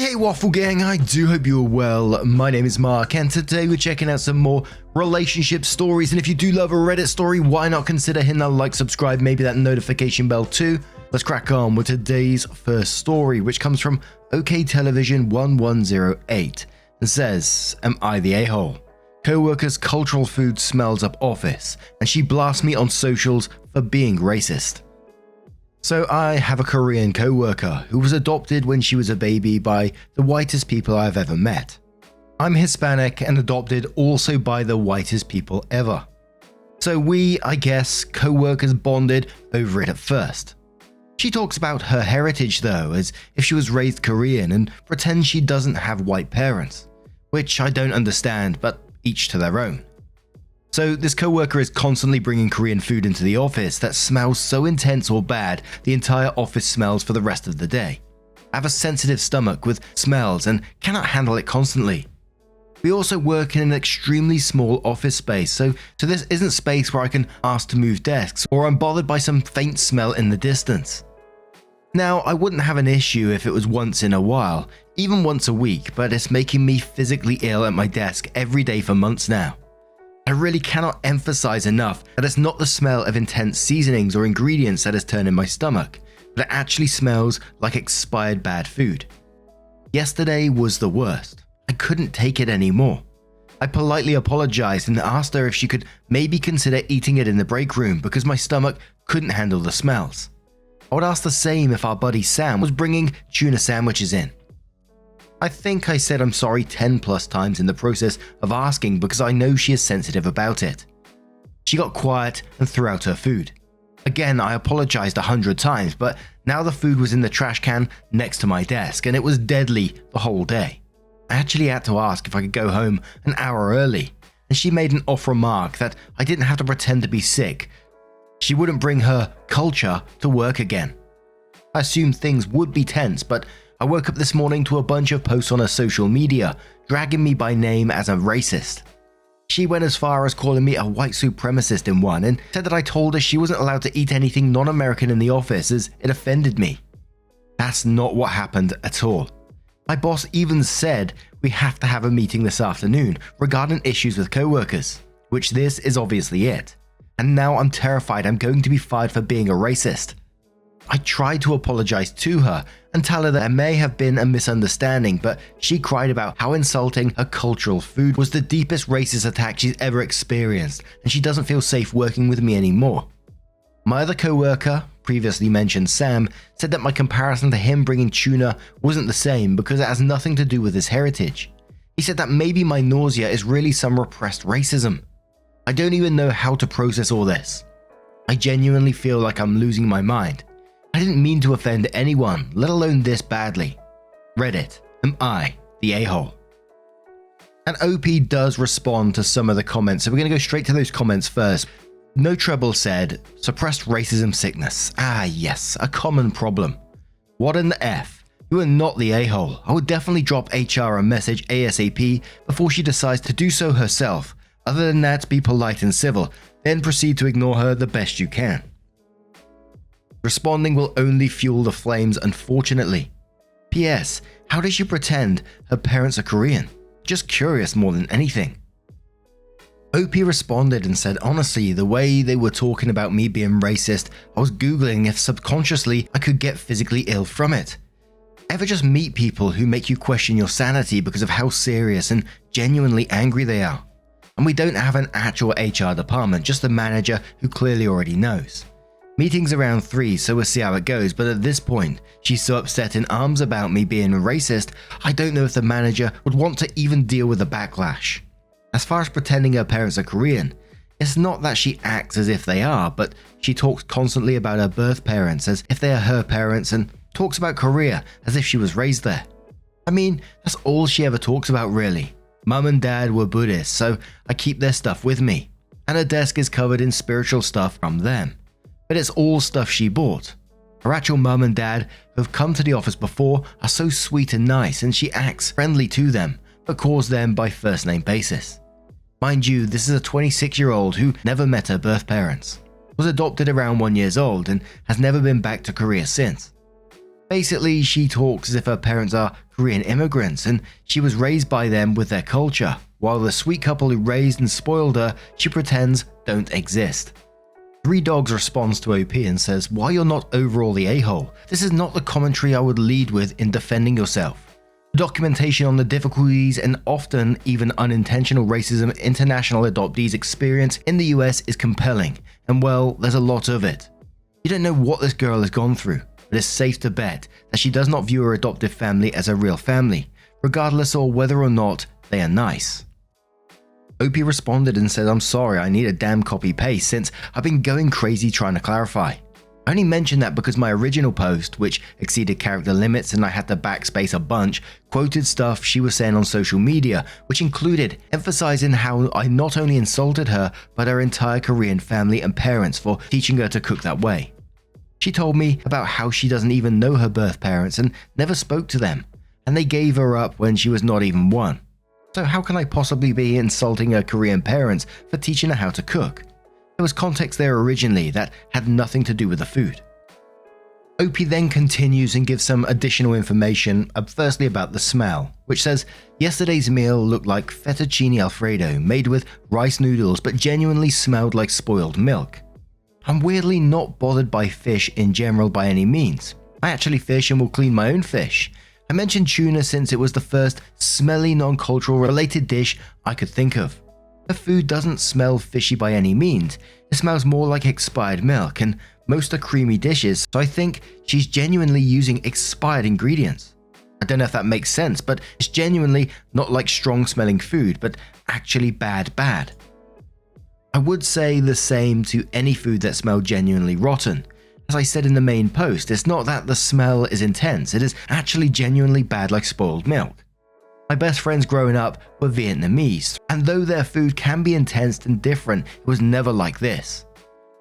Hey Waffle Gang, I do hope you are well. My name is Mark and today we're checking out some more relationship stories, and if you do love a Reddit story, why not consider hitting that like, subscribe, maybe that notification bell too. Let's crack on with today's first story, which comes from OK Television 1108 and says, "Am I the a-hole? Co-worker's cultural food smells up office and she blasts me on socials for being racist." So I have a Korean co-worker who was adopted when she was a baby by the whitest people I've ever met. I'm Hispanic and adopted also by the whitest people ever. So we, I guess, co-workers bonded over it at first. She talks about her heritage though, as if she was raised Korean, and pretends she doesn't have white parents, which I don't understand, but each to their own. So this co-worker is constantly bringing Korean food into the office that smells so intense or bad the entire office smells for the rest of the day. I have a sensitive stomach with smells and cannot handle it constantly. We also work in an extremely small office space, so this isn't space where I can ask to move desks or I'm bothered by some faint smell in the distance. Now, I wouldn't have an issue if it was once in a while, even once a week, but it's making me physically ill at my desk every day for months now. I really cannot emphasize enough that it's not the smell of intense seasonings or ingredients that is turning my stomach, but it actually smells like expired bad food. Yesterday was the worst. I couldn't take it anymore. I politely apologized and asked her if she could maybe consider eating it in the break room because my stomach couldn't handle the smells. I would ask the same if our buddy Sam was bringing tuna sandwiches in. I think I said I'm sorry 10 plus times in the process of asking because I know she is sensitive about it. She got quiet and threw out her food. Again, I apologized 100 times, but now the food was in the trash can next to my desk and it was deadly the whole day. I actually had to ask if I could go home an hour early, and she made an off remark that I didn't have to pretend to be sick. She wouldn't bring her culture to work again. I assumed things would be tense, but I woke up this morning to a bunch of posts on her social media dragging me by name as a racist. She went as far as calling me a white supremacist in one and said that I told her she wasn't allowed to eat anything non-American in the office as it offended me. That's not what happened at all. My boss even said we have to have a meeting this afternoon regarding issues with co-workers, which this is obviously it. And now I'm terrified I'm going to be fired for being a racist. I tried to apologize to her and tell her that there may have been a misunderstanding, but she cried about how insulting her cultural food was the deepest racist attack she's ever experienced, and she doesn't feel safe working with me anymore. My other co-worker, previously mentioned Sam, said that my comparison to him bringing tuna wasn't the same because it has nothing to do with his heritage. He said that maybe my nausea is really some repressed racism. I don't even know how to process all this. I genuinely feel like I'm losing my mind. I didn't mean to offend anyone, let alone this badly. Reddit, am I the a-hole? And OP does respond to some of the comments, so we're going to go straight to those comments first. No Trouble said, suppressed racism sickness. Ah yes, a common problem. What in the F? You are not the a-hole. I would definitely drop HR a message ASAP before she decides to do so herself. Other than that, be polite and civil, then proceed to ignore her the best you can. Responding will only fuel the flames, unfortunately. P.S. How does she pretend her parents are Korean? Just curious more than anything. OP responded and said, honestly, the way they were talking about me being racist, I was googling if subconsciously I could get physically ill from it. Ever just meet people who make you question your sanity because of how serious and genuinely angry they are? And we don't have an actual HR department, just a manager who clearly already knows. Meeting's around 3, so we'll see how it goes, but at this point, she's so upset in arms about me being racist, I don't know if the manager would want to even deal with the backlash. As far as pretending her parents are Korean, it's not that she acts as if they are, but she talks constantly about her birth parents as if they are her parents and talks about Korea as if she was raised there. I mean, that's all she ever talks about really. Mum and dad were Buddhist, so I keep their stuff with me, and her desk is covered in spiritual stuff from them. But it's all stuff she bought. Her actual mum and dad, who have come to the office before, are so sweet and nice, and she acts friendly to them, but calls them by first name basis. Mind you, this is a 26-year-old who never met her birth parents, was adopted around 1 year old, and has never been back to Korea since. Basically, she talks as if her parents are Korean immigrants and she was raised by them with their culture, while the sweet couple who raised and spoiled her, she pretends don't exist. Three Dogs responds to OP and says, "Why you're not overall the a-hole? This is not the commentary I would lead with in defending yourself. The documentation on the difficulties and often even unintentional racism international adoptees experience in the US is compelling, and well, there's a lot of it. You don't know what this girl has gone through, but it's safe to bet that she does not view her adoptive family as a real family, regardless of whether or not they are nice." OP responded and said, "I'm sorry, I need a damn copy paste since I've been going crazy trying to clarify. I only mentioned that because my original post, which exceeded character limits and I had to backspace a bunch, quoted stuff she was saying on social media, which included emphasizing how I not only insulted her, but her entire Korean family and parents for teaching her to cook that way. She told me about how she doesn't even know her birth parents and never spoke to them, and they gave her up when she was not even one. So how can I possibly be insulting her Korean parents for teaching her how to cook? There was context there originally that had nothing to do with the food." OP then continues and gives some additional information, firstly about the smell, which says, "Yesterday's meal looked like fettuccine alfredo made with rice noodles but genuinely smelled like spoiled milk. I'm weirdly not bothered by fish in general by any means. I actually fish and will clean my own fish. I mentioned tuna since it was the first smelly non-cultural related dish I could think of. The food doesn't smell fishy by any means, it smells more like expired milk and most are creamy dishes, so I think she's genuinely using expired ingredients. I don't know if that makes sense, but it's genuinely not like strong smelling food, but actually bad. I would say the same to any food that smelled genuinely rotten. As I said in the main post, it's not that the smell is intense, it is actually genuinely bad like spoiled milk. My best friends growing up were Vietnamese, and though their food can be intense and different, it was never like this.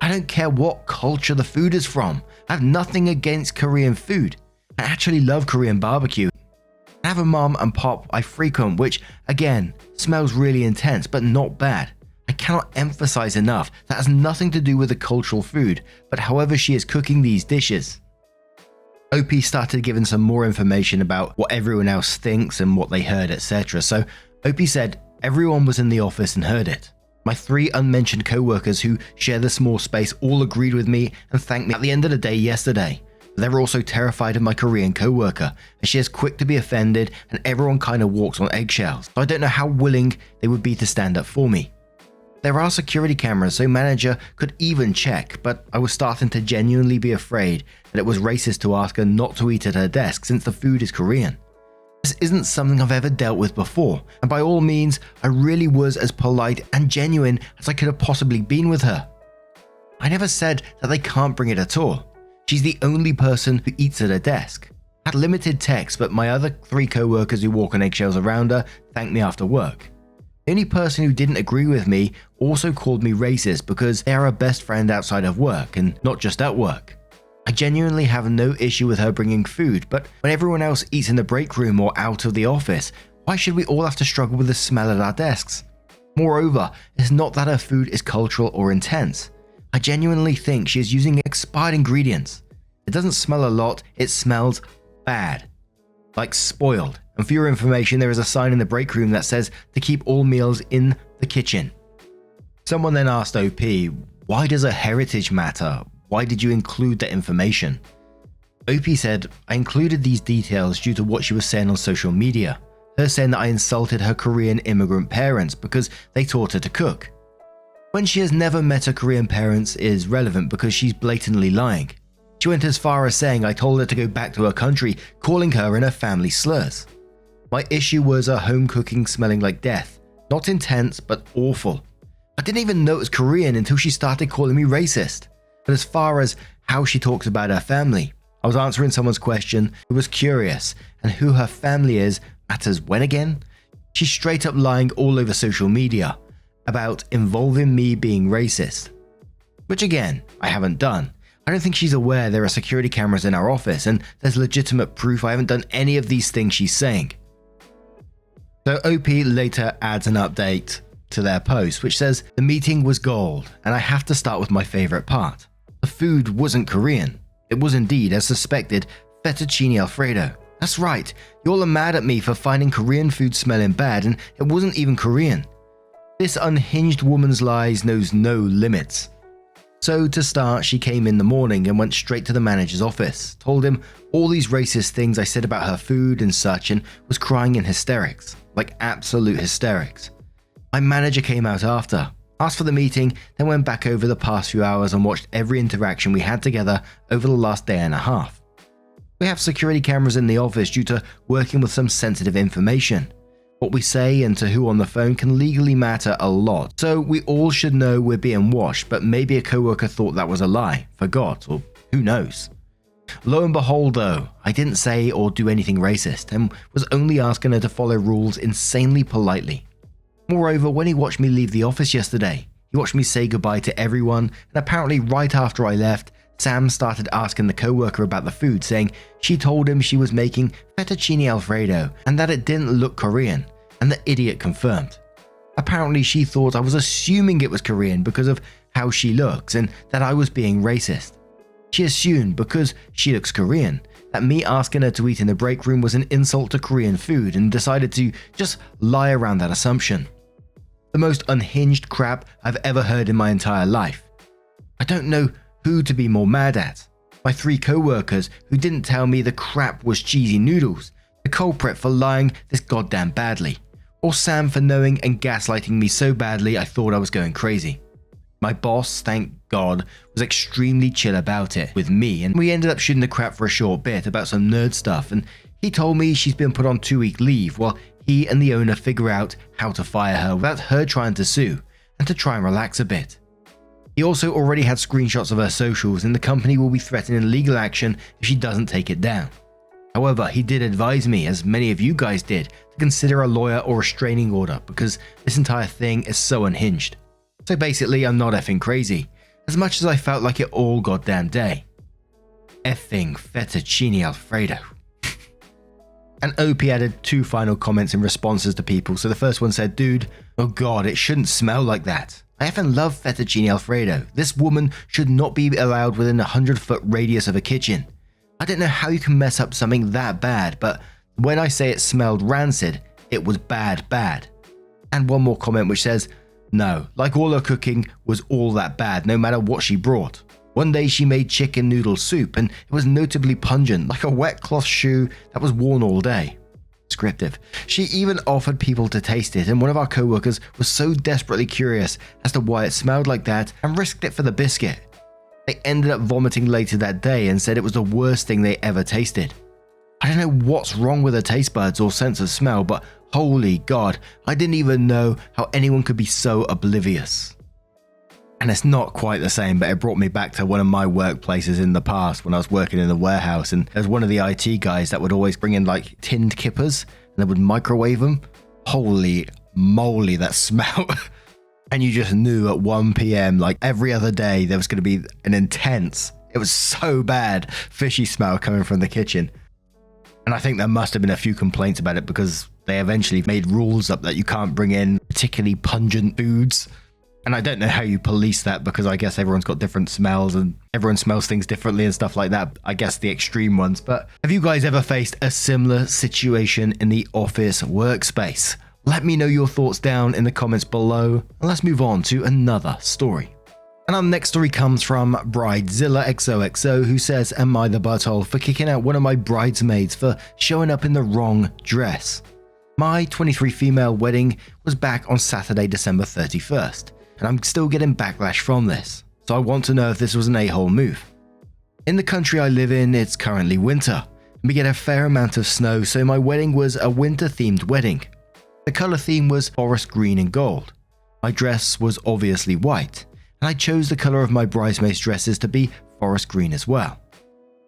I don't care what culture the food is from, I have nothing against Korean food. I actually love Korean barbecue. I have a mom and pop I frequent which, again, smells really intense but not bad. I cannot emphasize enough that has nothing to do with the cultural food, but however she is cooking these dishes." OP started giving some more information about what everyone else thinks and what they heard, etc. So OP said, "Everyone was in the office and heard it. My 3 unmentioned co-workers who share the small space all agreed with me and thanked me at the end of the day yesterday. They were also terrified of my Korean co-worker, as she is quick to be offended and everyone kind of walks on eggshells, so I don't know how willing they would be to stand up for me. There are security cameras so manager could even check, but I was starting to genuinely be afraid that it was racist to ask her not to eat at her desk since the food is Korean. This isn't something I've ever dealt with before, and by all means, I really was as polite and genuine as I could have possibly been with her. I never said that they can't bring it at all. She's the only person who eats at her desk. I had limited text, but my other 3 co-workers who walk on eggshells around her thanked me after work. The only person who didn't agree with me also called me racist because they are her best friend outside of work and not just at work. I genuinely have no issue with her bringing food, but when everyone else eats in the break room or out of the office, why should we all have to struggle with the smell at our desks? Moreover, it's not that her food is cultural or intense. I genuinely think she is using expired ingredients. It doesn't smell a lot, it smells bad. Like spoiled. And for your information, there is a sign in the break room that says to keep all meals in the kitchen." Someone then asked OP, "Why does a heritage matter? Why did you include that information?" OP said, "I included these details due to what she was saying on social media. Her saying that I insulted her Korean immigrant parents because they taught her to cook. When she has never met her Korean parents is relevant because she's blatantly lying. She went as far as saying I told her to go back to her country, calling her and her family slurs. My issue was her home cooking smelling like death. Not intense, but awful. I didn't even know it was Korean until she started calling me racist. But as far as how she talks about her family, I was answering someone's question who was curious, and who her family is matters when again? She's straight up lying all over social media about involving me being racist. Which again, I haven't done. I don't think she's aware there are security cameras in our office and there's legitimate proof I haven't done any of these things she's saying." So OP later adds an update to their post which says, "The meeting was gold, and I have to start with my favorite part. The food wasn't Korean. It was indeed, as suspected, fettuccine alfredo. That's right, y'all are mad at me for finding Korean food smelling bad, and it wasn't even Korean. This unhinged woman's lies knows no limits. So to start, she came in the morning and went straight to the manager's office, told him all these racist things I said about her food and such, and was crying in hysterics, like absolute hysterics. My manager came out after, asked for the meeting, then went back over the past few hours and watched every interaction we had together over the last day and a half. We have security cameras in the office due to working with some sensitive information. What we say and to who on the phone can legally matter a lot, so we all should know we're being watched, but maybe a coworker thought that was a lie, forgot, or who knows. Lo and behold though, I didn't say or do anything racist and was only asking her to follow rules insanely politely. Moreover, when he watched me leave the office yesterday, he watched me say goodbye to everyone, and apparently right after I left, Sam started asking the coworker about the food, saying she told him she was making fettuccine alfredo and that it didn't look Korean, and the idiot confirmed. Apparently she thought I was assuming it was Korean because of how she looks and that I was being racist. She assumed because she looks Korean that me asking her to eat in the break room was an insult to Korean food and decided to just lie around that assumption. The most unhinged crap I've ever heard in my entire life. I don't know who to be more mad at. My 3 co-workers who didn't tell me the crap was cheesy noodles, the culprit for lying this goddamn badly, or Sam for knowing and gaslighting me so badly I thought I was going crazy. My boss, thank God, was extremely chill about it with me, and we ended up shooting the crap for a short bit about some nerd stuff, and he told me she's been put on 2-week leave while he and the owner figure out how to fire her without her trying to sue, and to try and relax a bit. He also already had screenshots of her socials, and the company will be threatening legal action if she doesn't take it down. However, he did advise me, as many of you guys did, to consider a lawyer or restraining order because this entire thing is so unhinged. So basically, I'm not effing crazy, as much as I felt like it all goddamn day. Effing fettuccine alfredo. And OP added 2 final comments in responses to people. So the first one said, "Dude, oh god, it shouldn't smell like that. I effing love fettuccine alfredo. This woman should not be allowed within a 100-foot radius of a kitchen. I don't know how you can mess up something that bad, but when I say it smelled rancid, it was bad. And one more comment which says, "No, like all her cooking was all that bad, no matter what she brought. One day she made chicken noodle soup and it was notably pungent, like a wet cloth shoe that was worn all day." Descriptive. She even offered people to taste it, and one of our co-workers was so desperately curious as to why it smelled like that and risked it for the biscuit. They ended up vomiting later that day and said it was the worst thing they ever tasted. I don't know what's wrong with her taste buds or sense of smell, but holy god, I didn't even know how anyone could be so oblivious. And it's not quite the same, but it brought me back to one of my workplaces in the past when I was working in the warehouse, and there's one of the IT guys that would always bring in like tinned kippers and they would microwave them. Holy moly, that smell. And you just knew at 1 p.m, like every other day, there was going to be an intense, it was so bad, fishy smell coming from the kitchen. And I think there must have been a few complaints about it because they eventually made rules up that you can't bring in particularly pungent foods. And I don't know how you police that because I guess everyone's got different smells and everyone smells things differently and stuff like that. I guess the extreme ones. But have you guys ever faced a similar situation in the office workspace? Let me know your thoughts down in the comments below, and let's move on to another story. And our next story comes from Bridezilla XOXO, who says, "Am I the butthole for kicking out one of my bridesmaids for showing up in the wrong dress? My 23 female wedding was back on Saturday, December 31st, and I'm still getting backlash from this, so I want to know if this was an a-hole move. In the country I live in, it's currently winter, and we get a fair amount of snow, so my wedding was a winter-themed wedding. The color theme was forest green and gold. My dress was obviously white, and I chose the color of my bridesmaids' dresses to be forest green as well.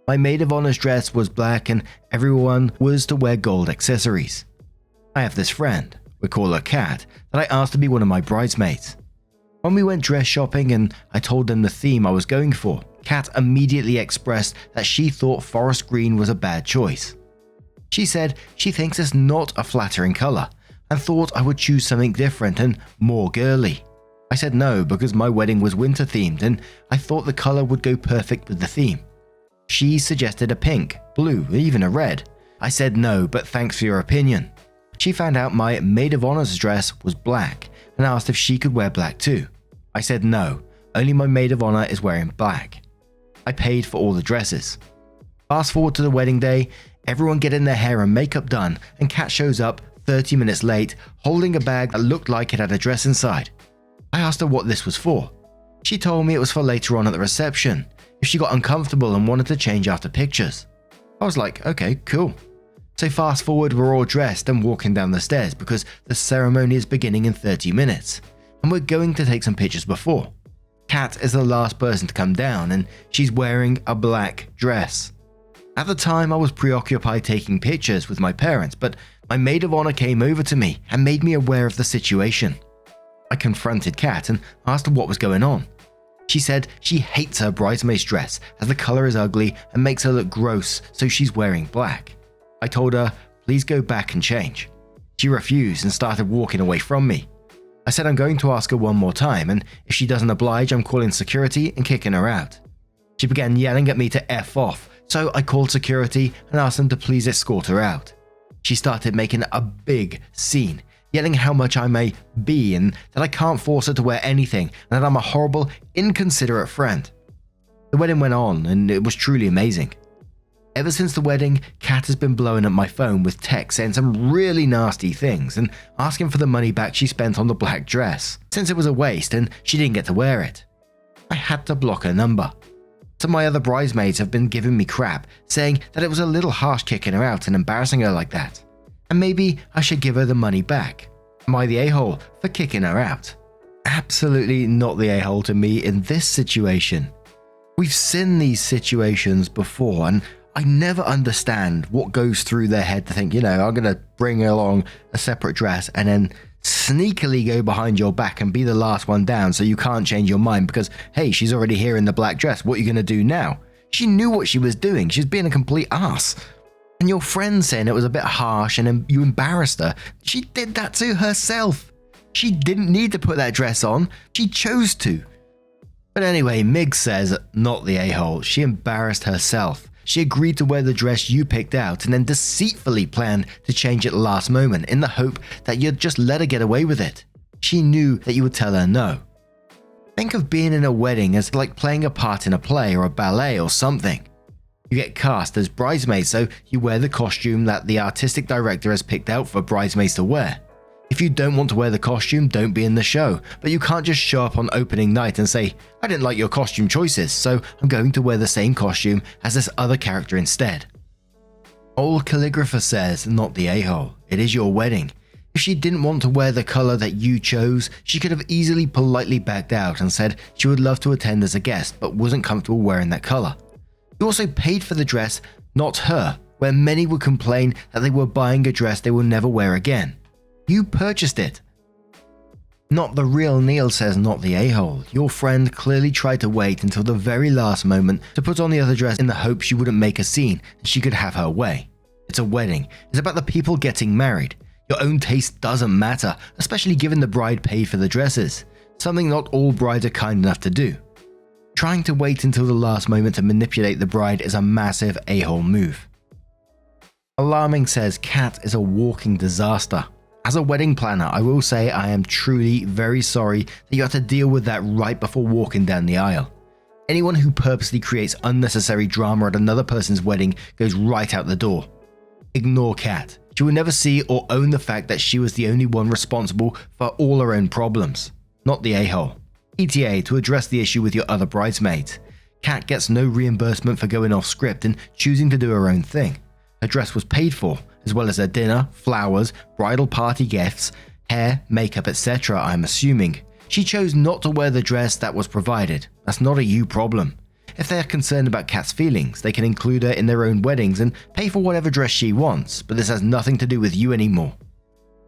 My maid of honor's dress was black, and everyone was to wear gold accessories. I have this friend, we call her Kat, that I asked to be one of my bridesmaids. When we went dress shopping and I told them the theme I was going for, Kat immediately expressed that she thought forest green was a bad choice. She said she thinks it's not a flattering color and thought I would choose something different and more girly. I said no because my wedding was winter themed and I thought the color would go perfect with the theme. She suggested a pink, blue, even a red. I said no, but thanks for your opinion. She found out my maid of honor's dress was black and asked if she could wear black too. I said no, only my maid of honor is wearing black. I paid for all the dresses. Fast forward to the wedding day, everyone getting their hair and makeup done, and Kat shows up 30 minutes late holding a bag that looked like it had a dress inside. I asked her what this was for. She told me it was for later on at the reception, if she got uncomfortable and wanted to change after pictures. I was like, okay, cool. So fast forward, we're all dressed and walking down the stairs because the ceremony is beginning in 30 minutes, and we're going to take some pictures before. Kat is the last person to come down, and she's wearing a black dress. At the time, I was preoccupied taking pictures with my parents, but my maid of honor came over to me and made me aware of the situation. I confronted Kat and asked her what was going on. She said she hates her bridesmaid's dress as the color is ugly and makes her look gross, so she's wearing black. I told her, please go back and change. She refused and started walking away from me. I said I'm going to ask her one more time, and if she doesn't oblige, I'm calling security and kicking her out. She began yelling at me to F off, so I called security and asked them to please escort her out. She started making a big scene, yelling how much I may be and that I can't force her to wear anything and that I'm a horrible, inconsiderate friend. The wedding went on and it was truly amazing. Ever since the wedding, Kat has been blowing up my phone with texts saying some really nasty things and asking for the money back she spent on the black dress, since it was a waste and she didn't get to wear it. I had to block her number. Some of my other bridesmaids have been giving me crap, saying that it was a little harsh kicking her out and embarrassing her like that, and maybe I should give her the money back. Am I the a-hole for kicking her out? Absolutely not the a-hole to me in this situation. We've seen these situations before, and I never understand what goes through their head to think, I'm going to bring along a separate dress and then sneakily go behind your back and be the last one down so you can't change your mind because, hey, she's already here in the black dress. What are you going to do now? She knew what she was doing. She's being a complete ass. And your friend saying it was a bit harsh and you embarrassed her. She did that to herself. She didn't need to put that dress on. She chose to. But anyway, Mig says, not the a-hole. She embarrassed herself. She agreed to wear the dress you picked out and then deceitfully planned to change at the last moment in the hope that you'd just let her get away with it. She knew that you would tell her no. Think of being in a wedding as like playing a part in a play or a ballet or something. You get cast as bridesmaids, so you wear the costume that the artistic director has picked out for bridesmaids to wear. If you don't want to wear the costume, don't be in the show, but you can't just show up on opening night and say, I didn't like your costume choices, so I'm going to wear the same costume as this other character instead. Old Calligrapher says, not the a-hole, it is your wedding. If she didn't want to wear the color that you chose, she could have easily politely backed out and said she would love to attend as a guest but wasn't comfortable wearing that color. You also paid for the dress, not her, where many would complain that they were buying a dress they will never wear again. You purchased it. Not the real Neil says, not the a-hole. Your friend clearly tried to wait until the very last moment to put on the other dress in the hope she wouldn't make a scene and she could have her way. It's a wedding. It's about the people getting married. Your own taste doesn't matter, especially given the bride paid for the dresses, something not all brides are kind enough to do. Trying to wait until the last moment to manipulate the bride is a massive a-hole move. Alarming says Kat is a walking disaster. As a wedding planner, I will say I am truly very sorry that you had to deal with that right before walking down the aisle. Anyone who purposely creates unnecessary drama at another person's wedding goes right out the door. Ignore Kat. She will never see or own the fact that she was the only one responsible for all her own problems, not the a-hole. ETA to address the issue with your other bridesmaids. Kat gets no reimbursement for going off script and choosing to do her own thing. Her dress was paid for, as well as her dinner, flowers, bridal party gifts, hair, makeup, etc. I'm assuming. She chose not to wear the dress that was provided. That's not a you problem. If they're concerned about Kat's feelings, they can include her in their own weddings and pay for whatever dress she wants, but this has nothing to do with you anymore.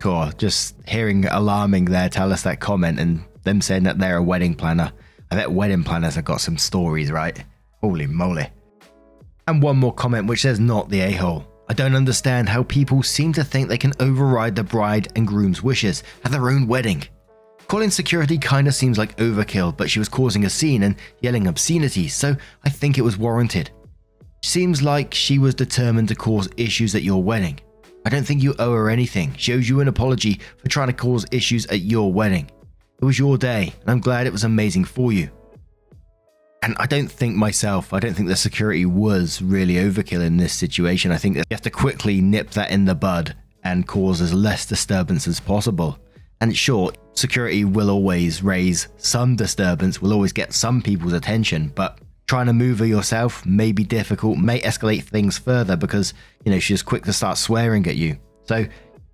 Cool, just hearing Alarming there tell us that comment and them saying that they're a wedding planner. I bet wedding planners have got some stories, right? Holy moly. And one more comment which says, not the a-hole. I don't understand how people seem to think they can override the bride and groom's wishes at their own wedding. Calling security kinda seems like overkill, but she was causing a scene and yelling obscenities, so I think it was warranted. Seems like she was determined to cause issues at your wedding. I don't think you owe her anything. She owes you an apology for trying to cause issues at your wedding. It was your day, and I'm glad it was amazing for you. And I don't think the security was really overkill in this situation. I think that you have to quickly nip that in the bud and cause as less disturbance as possible. And sure, security will always raise some disturbance, will always get some people's attention, but trying to move her yourself may be difficult, may escalate things further because, she's quick to start swearing at you. So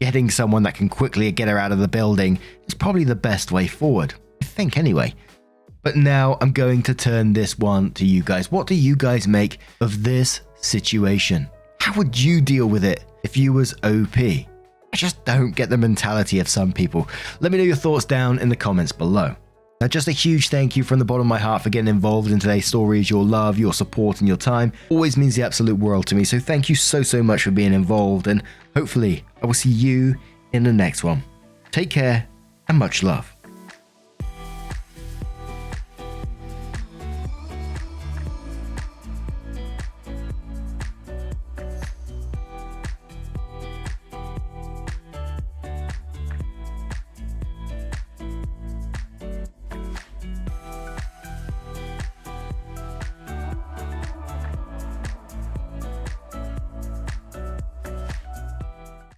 getting someone that can quickly get her out of the building is probably the best way forward. I think anyway. But now I'm going to turn this one to you guys. What do you guys make of this situation? How would you deal with it if you was OP? I just don't get the mentality of some people. Let me know your thoughts down in the comments below. Now, just a huge thank you from the bottom of my heart for getting involved in today's stories. Your love, your support, and your time always means the absolute world to me. So thank you so much for being involved, and hopefully I will see you in the next one. Take care and much love.